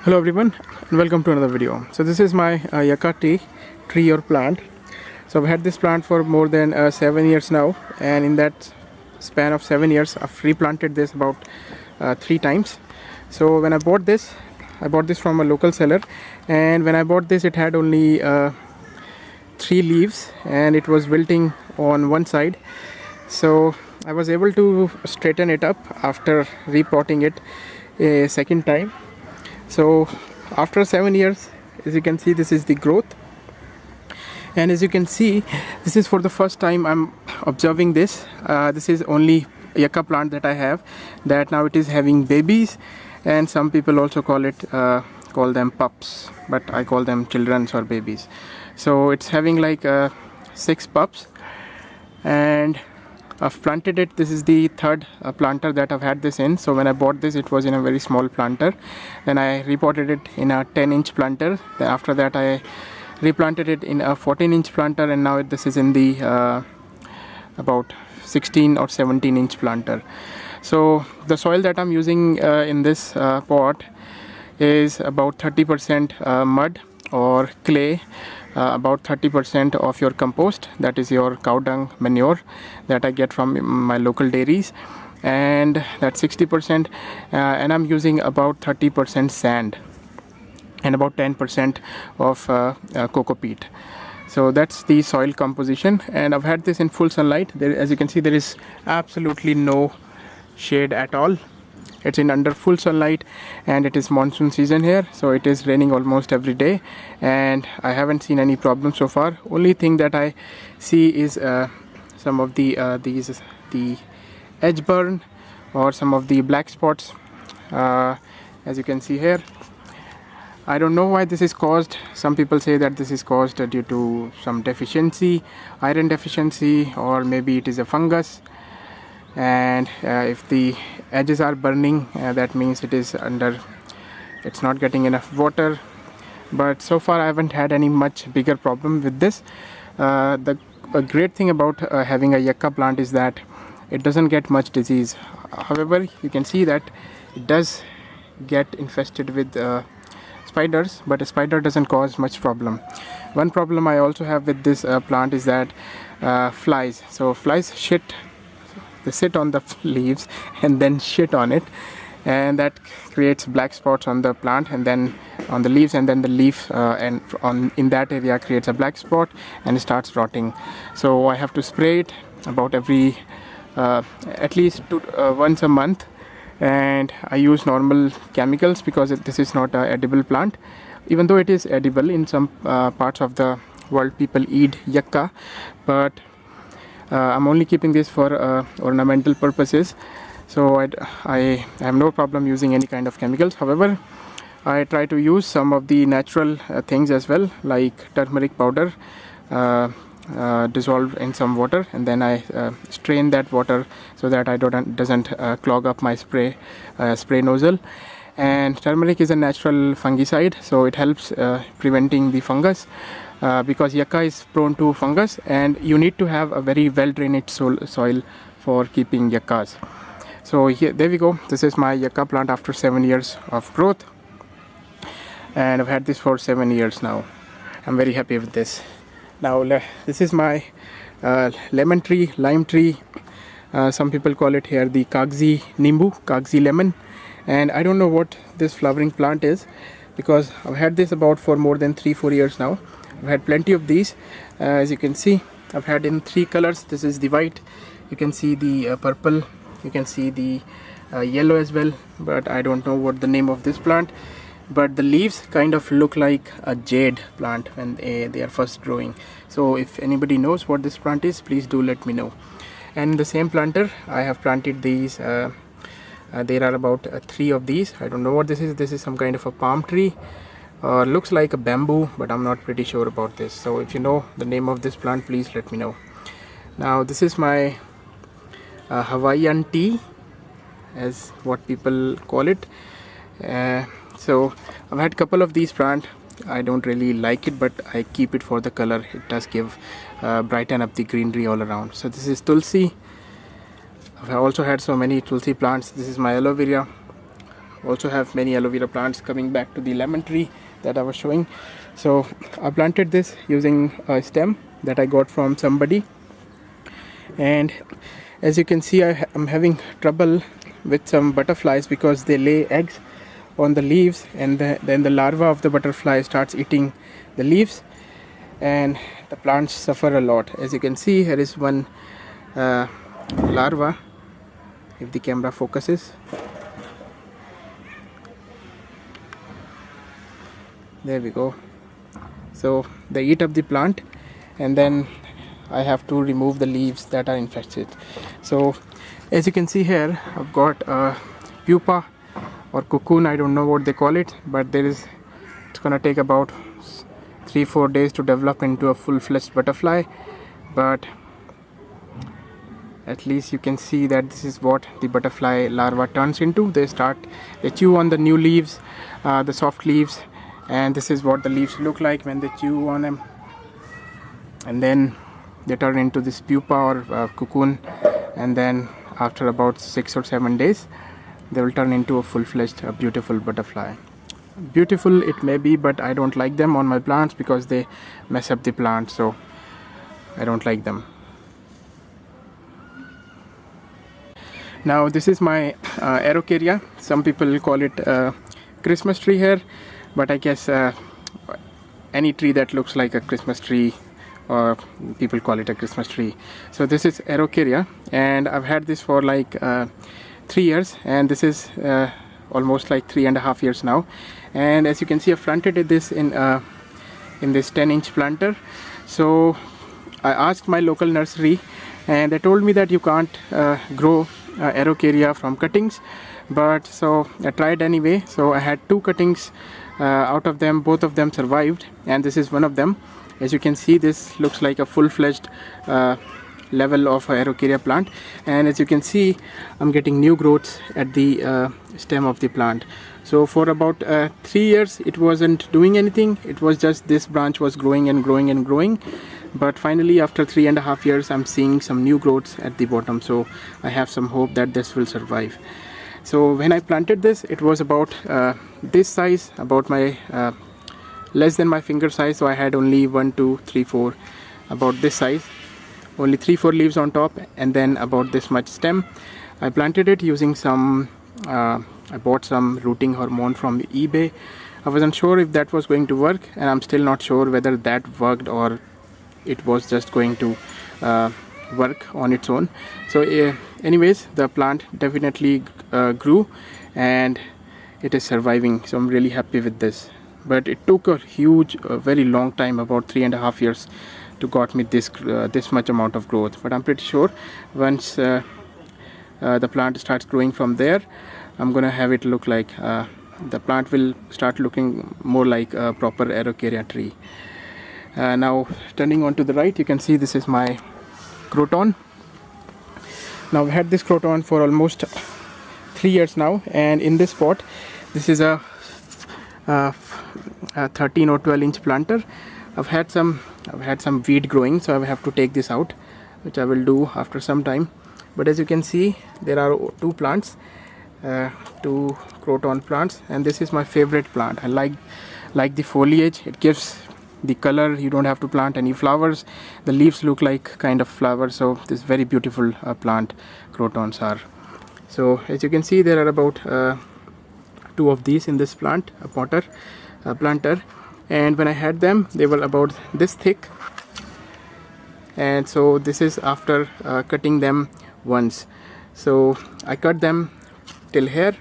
Hello everyone and welcome to another video. So this is my yucca tree or plant. So I've had this plant for more than 7 years now, and in that span of 7 years I've replanted this about 3 times. So when I bought this from a local seller, and when I bought this it had only 3 leaves and it was wilting on one side. So I was able to straighten it up after repotting it a second time. So after 7 years, as you can see, this is the growth, and as you can see, this is for the first time I'm observing this. This is only yucca plant that I have, that now it is having babies, and some people also call them pups, but I call them children or babies. So it's having like 6 pups, and I've planted it. This is the third planter that I've had this in. So when I bought this, it was in a very small planter. Then I repotted it in a 10-inch planter. Then after that, I replanted it in a 14-inch planter, and now this is in the about 16 or 17-inch planter. So the soil that I'm using in this pot is about 30% mud or clay, about 30% of your compost, that is your cow dung manure that I get from my local dairies, and that's 60%, and I'm using about 30% sand and about 10% of coco peat. So that's the soil composition, and I've had this in full sunlight. There, as you can see, there is absolutely no shade at all. It's in under full sunlight, and it is monsoon season here, so it is raining almost every day, and I haven't seen any problem so far. Only thing that I see is some of the edge burn or some of the black spots, as you can see here. I don't know why this is caused. Some people say that this is caused due to some deficiency, iron deficiency, or maybe it is a fungus. And if the edges are burning, that means it's not getting enough water. But so far I haven't had any much bigger problem with this. The great thing about having a yucca plant is that it doesn't get much disease. However, you can see that it does get infested with spiders, but a spider doesn't cause much problem. One problem I also have with this plant is that flies. So flies they sit on the leaves and then shit on it, and that creates black spots on the plant and then on the leaves, and then the leaf in that area creates a black spot and it starts rotting. So I have to spray it about every at least once a month, and I use normal chemicals because this is not an edible plant, even though it is edible. In some parts of the world people eat yucca, but I'm only keeping this for ornamental purposes. So I have no problem using any kind of chemicals. However, I try to use some of the natural things as well, like turmeric powder dissolved in some water, and then I strain that water so that I doesn't clog up my spray nozzle. And turmeric is a natural fungicide, so it helps preventing the fungus, because yucca is prone to fungus, and you need to have a very well drained soil for keeping yuccas. So there we go. This is my yucca plant after 7 years of growth, and I've had this for 7 years now. I'm very happy with this. Now this is my lime tree. Some people call it here the kagzi lemon, and I don't know what this flowering plant is, because I've had this about for more than 3-4 years now. I've had plenty of these. As you can see, I've had in 3 colors. This is the white, you can see the purple, you can see the yellow as well, but I don't know what the name of this plant. But the leaves kind of look like a jade plant when they are first growing. So if anybody knows what this plant is, please do let me know. And in the same planter I have planted these. There are about 3 of these. I don't know what this is. This is some kind of a palm tree. Looks like a bamboo, but I'm not pretty sure about this. So if you know the name of this plant, please let me know. Now this is my Hawaiian tea, as what people call it. So I've had a couple of these plants. I don't really like it, but I keep it for the color. It does give brighten up the greenery all around. So this is tulsi. I've also had so many tulsi plants. This is my aloe vera. also have many aloe vera plants. Coming back to the lemon tree that I was showing, so I planted this using a stem that I got from somebody, and as you can see I'm having trouble with some butterflies because they lay eggs on the leaves, and then the larva of the butterfly starts eating the leaves, and the plants suffer a lot. As you can see, here is one larva, if the camera focuses. There we go. So they eat up the plant, and then I have to remove the leaves that are infested. So as you can see here, I've got a pupa or cocoon, I don't know what they call it, but it's gonna take about 3-4 days to develop into a full-fledged butterfly, but at least you can see that this is what the butterfly larva turns into. They chew on the new leaves, the soft leaves, and this is what the leaves look like when they chew on them, and then they turn into this pupa or cocoon, and then after about 6 or 7 days they will turn into a full-fledged beautiful butterfly. Beautiful it may be, but I don't like them on my plants because they mess up the plant, so I don't like them. Now this is my Araucaria. Some people call it Christmas tree here, but I guess any tree that looks like a Christmas tree, or people call it a Christmas tree. So this is Araucaria, and I've had this for like 3 years, and this is almost like 3.5 years now. And as you can see, I planted this in this 10-inch planter. So I asked my local nursery, and they told me that you can't grow Araucaria from cuttings, but so I tried anyway. So I had 2 cuttings. Out of them, both of them survived, and this is one of them. As you can see, this looks like a full-fledged level of Araucaria plant, and as you can see, I'm getting new growths at the stem of the plant. So for about 3 years it wasn't doing anything. It was just this branch was growing and growing and growing, but finally after 3.5 years I'm seeing some new growths at the bottom, so I have some hope that this will survive. So when I planted this, it was about this size, about my less than my finger size. So I had only 1, 2, 3, 4, about this size, only 3-4 leaves on top, and then about this much stem. I planted it using some I bought some rooting hormone from eBay. I wasn't sure if that was going to work, and I'm still not sure whether that worked or it was just going to work on its own. So anyways, the plant definitely grew, and it is surviving, so I'm really happy with this. But it took a huge very long time, about 3.5 years, to got me this much amount of growth. But I'm pretty sure once the plant starts growing from there, I'm gonna have it look like the plant will start looking more like a proper Araucaria tree. Now turning on to the right, you can see this is my Croton. Now I've had this Croton for almost 3 years now, and in this pot, this is a 13 or 12-inch planter. I've had some weed growing, so I have to take this out, which I will do after some time. But as you can see, there are 2 plants, 2 Croton plants, and this is my favorite plant. I like the foliage. It gives the color. You don't have to plant any flowers. The leaves look like kind of flowers, so this is very beautiful plant Crotons are. So as you can see, there are about 2 of these in this plant, a planter, and when I had them, they were about this thick. And so this is after cutting them once. So I cut them till here,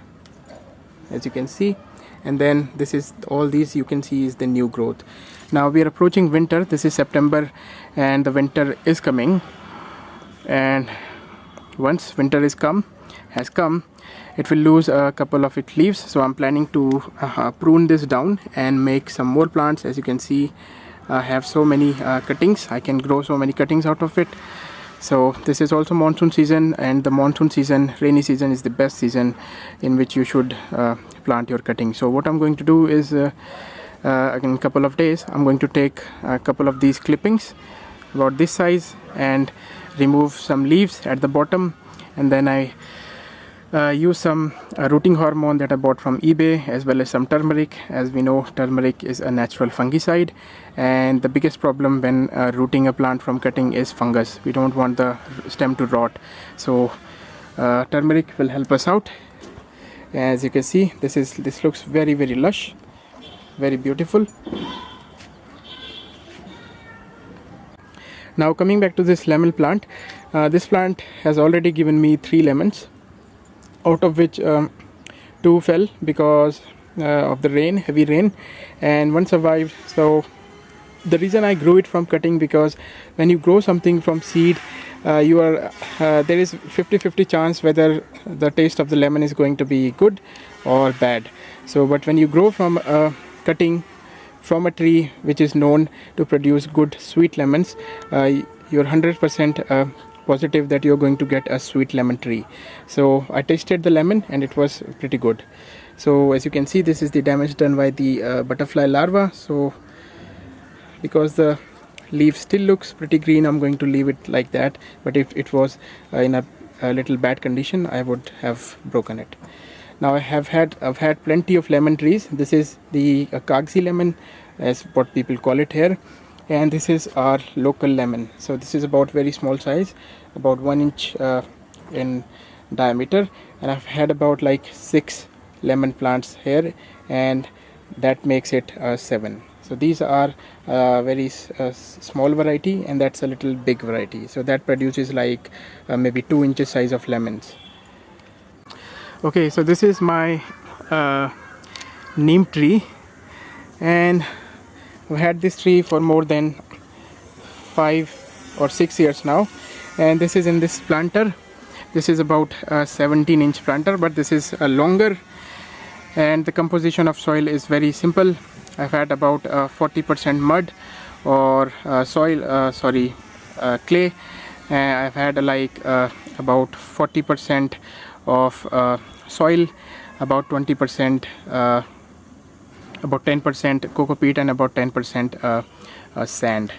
as you can see, and then this is all these you can see is the new growth. Now we are approaching winter. This is September, and the winter is coming, and once winter has come, it will lose a couple of its leaves. So I'm planning to prune this down and make some more plants. As you can see, I have so many cuttings. I can grow so many cuttings out of it. So this is also monsoon season, and the monsoon season, rainy season, is the best season in which you should plant your cuttings. So what I'm going to do is in a couple of days, I'm going to take a couple of these clippings about this size and remove some leaves at the bottom, and then I use some rooting hormone that I bought from eBay, as well as some turmeric. As we know, turmeric is a natural fungicide, and the biggest problem when rooting a plant from cutting is fungus. We don't want the stem to rot, so turmeric will help us out. As you can see, this looks very lush, very beautiful. Now coming back to this lemon plant, this plant has already given me 3 lemons, out of which 2 fell because of the rain, heavy rain, and 1 survived. So the reason I grew it from cutting, because when you grow something from seed, there is 50-50 chance whether the taste of the lemon is going to be good or bad. So but when you grow from cutting from a tree which is known to produce good sweet lemons, you're 100% positive that you're going to get a sweet lemon tree. So I tasted the lemon and it was pretty good. So as you can see, this is the damage done by the butterfly larva. So because the leaf still looks pretty green, I'm going to leave it like that, but if it was in a little bad condition, I would have broken it. Now I've had plenty of lemon trees. This is the Kagzi lemon, as what people call it here, and this is our local lemon. So this is about very small size, about 1 inch in diameter, and I've had about like 6 lemon plants here, and that makes it 7. So these are very small variety, and that's a little big variety. So that produces like maybe 2 inches size of lemons. Okay, so this is my neem tree, and I've had this tree for more than 5 or 6 years now, and this is in this planter. This is about a 17-inch planter, but this is longer, and the composition of soil is very simple. I've had about 40% mud or clay. I've had like about 40% of soil, about 20%, about 10% coco peat, and about 10% sand,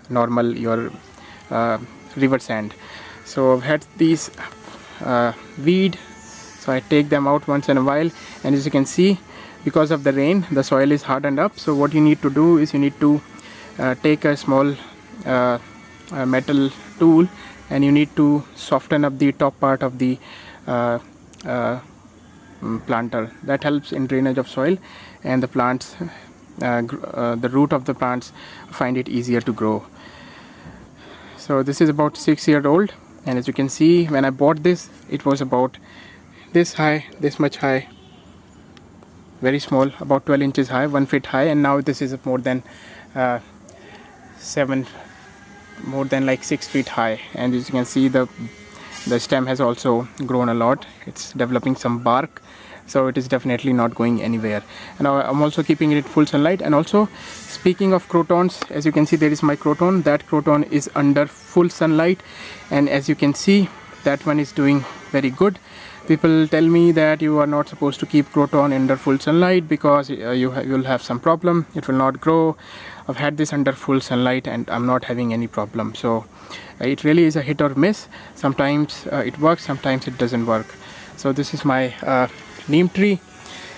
normal your river sand. So I've had these weed, so I take them out once in a while, and as you can see, because of the rain, the soil is hardened up. So what you need to do is you need to take a small metal tool, and you need to soften up the top part of the planter. That helps in drainage of soil, and the plants, the root of the plants find it easier to grow. So this is about 6 years old, and as you can see, when I bought this, it was about this high, this much high, very small, about 12 inches high, 1 foot high, and now this is more than like 6 feet high. And as you can see, the stem has also grown a lot. It's developing some bark, so it is definitely not going anywhere. And I'm also keeping it in full sunlight. And also, speaking of crotons, as you can see, there is my croton. That croton is under full sunlight, and as you can see, that one is doing very good. People tell me that you are not supposed to keep croton under full sunlight because you'll have some problem, it will not grow. I've had this under full sunlight and I'm not having any problem. So it really is a hit or miss. Sometimes it works, sometimes it doesn't work. So this is my neem tree.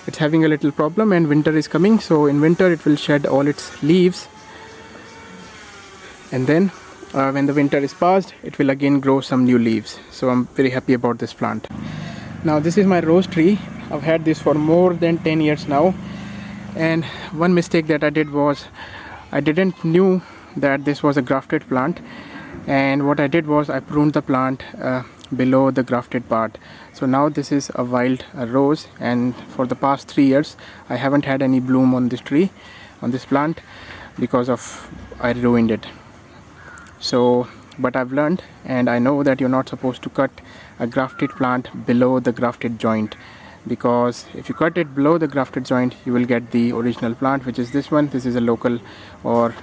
It's having a little problem, and winter is coming, so in winter it will shed all its leaves, and then when the winter is past, it will again grow some new leaves. So I'm very happy about this plant. Now this is my rose tree. I've had this for more than 10 years now, and one mistake that I did was I didn't knew that this was a grafted plant, and what I did was I pruned the plant below the grafted part. So now this is a wild rose, and for the past 3 years I haven't had any bloom on this tree, on this plant, because of I ruined it. So but I've learned, and I know that you're not supposed to cut a grafted plant below the grafted joint, because if you cut it below the grafted joint, you will get the original plant, which is this one. This is a local or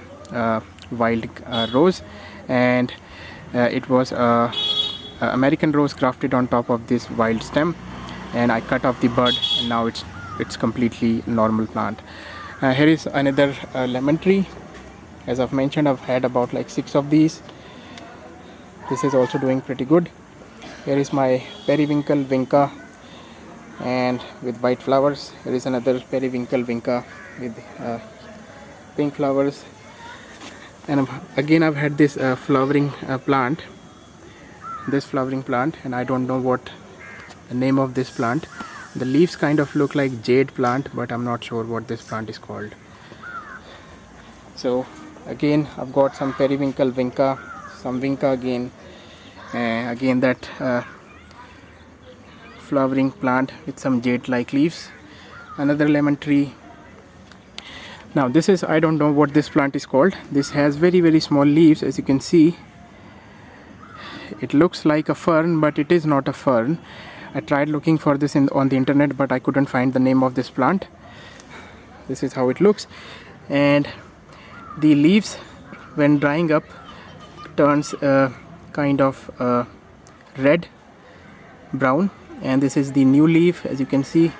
wild rose, and it was a American rose grafted on top of this wild stem, and I cut off the bud, and now it's completely normal plant. Here is another lemon tree. As I've mentioned, I've had about like 6 of these. This is also doing pretty good. Here is my periwinkle vinca and with white flowers. There is another periwinkle vinca with pink flowers. And again I've had this flowering plant, and I don't know what the name of this plant. The leaves kind of look like jade plant, but I'm not sure what this plant is called. So again I've got some periwinkle vinca, some vinca again, again that flowering plant with some jade like leaves, another lemon tree. Now this is, I don't know what this plant is called. This has very small leaves, as you can see. It looks like a fern, but it is not a fern. I tried looking for this on the internet, but I couldn't find the name of this plant. This is how it looks, and the leaves when drying up turns kind of red brown, and this is the new leaf, as you can see.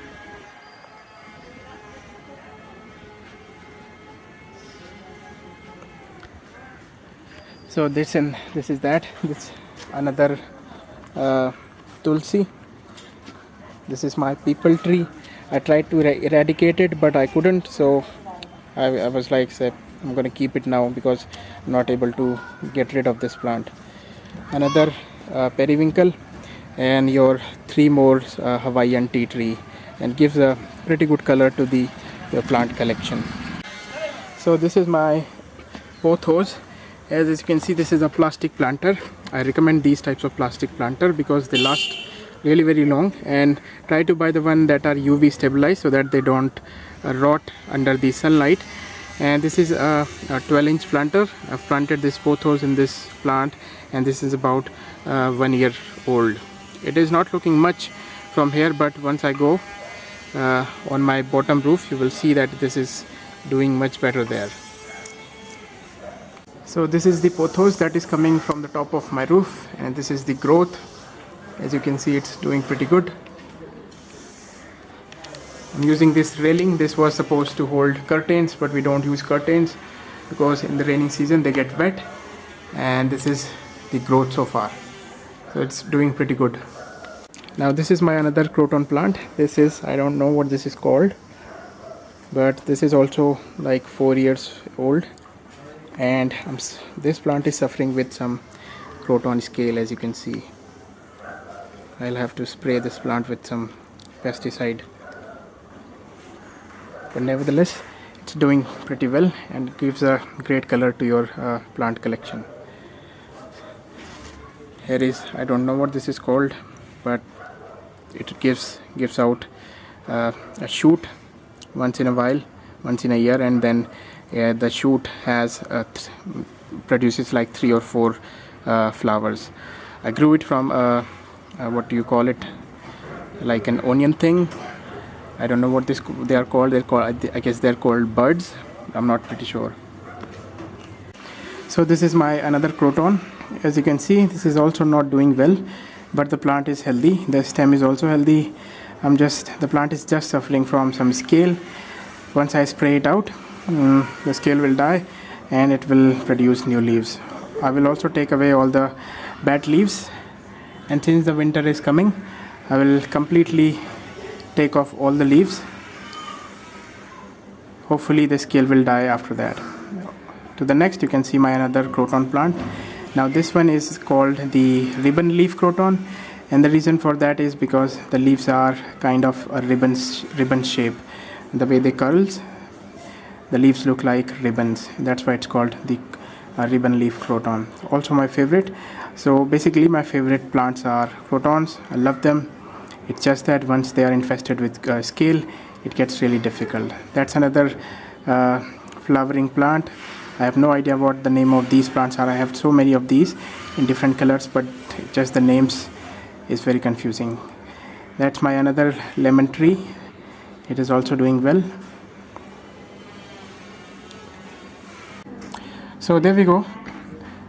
So this is that. This another tulsi. This is my people tree. I tried to eradicate it, but I couldn't, so I was like, say, I'm gonna keep it now because I'm not able to get rid of this plant. Another periwinkle, and your 3 more Hawaiian tea tree, and gives a pretty good color to the plant collection. So this is my pothos. As you can see, this is a plastic planter. I recommend these types of plastic planter because they last really very long, and try to buy the one that are UV stabilized so that they don't rot under the sunlight. And this is a 12-inch planter. I've planted this pothos in this plant, and this is about 1 year old. It is not looking much from here, but once I go on my bottom roof, you will see that this is doing much better there. So this is the pothos that is coming from the top of my roof, and this is the growth. As you can see, it's doing pretty good. I'm using this railing. This was supposed to hold curtains, but we don't use curtains because in the raining season they get wet, and this is the growth so far. So it's doing pretty good. Now this is my another Croton plant. This is, I don't know what this is called, but this is also like 4 years old, and this plant is suffering with some Croton scale, as you can see. I'll have to spray this plant with some pesticide, but nevertheless it's doing pretty well and gives a great color to your plant collection. Here is, I don't know what this is called, but it gives out a shoot once in a while, once in a year, and then the shoot has produces like 3 or 4 flowers. I grew it from what do you call it, like an onion thing. I don't know what they are called. I guess they're called buds. I'm not pretty sure. So this is my another Croton. As you can see, this is also not doing well, but the plant is healthy. The stem is also healthy. The plant is just suffering from some scale. Once I spray it out, the scale will die and it will produce new leaves. I will also take away all the bad leaves, and since the winter is coming, I will completely take off all the leaves. Hopefully the scale will die after that. To the next, you can see my another Croton plant. Now this one is called the ribbon leaf Croton, and the reason for that is because the leaves are kind of a ribbon shape. The way they curls, the leaves look like ribbons. That's why it's called the ribbon leaf Croton. Also my favorite. So basically my favorite plants are Crotons. I love them. It's just that once they are infested with scale, it gets really difficult. That's another flowering plant. I have no idea what the name of these plants are. I have so many of these in different colors, but just the names is very confusing. That's my another lemon tree. It is also doing well. So there we go.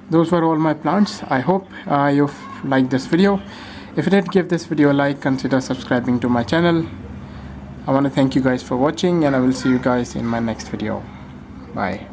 Those were all my plants. I hope you've liked this video. If you did, give this video a like, consider subscribing to my channel. I want to thank you guys for watching, and I will see you guys in my next video. Bye.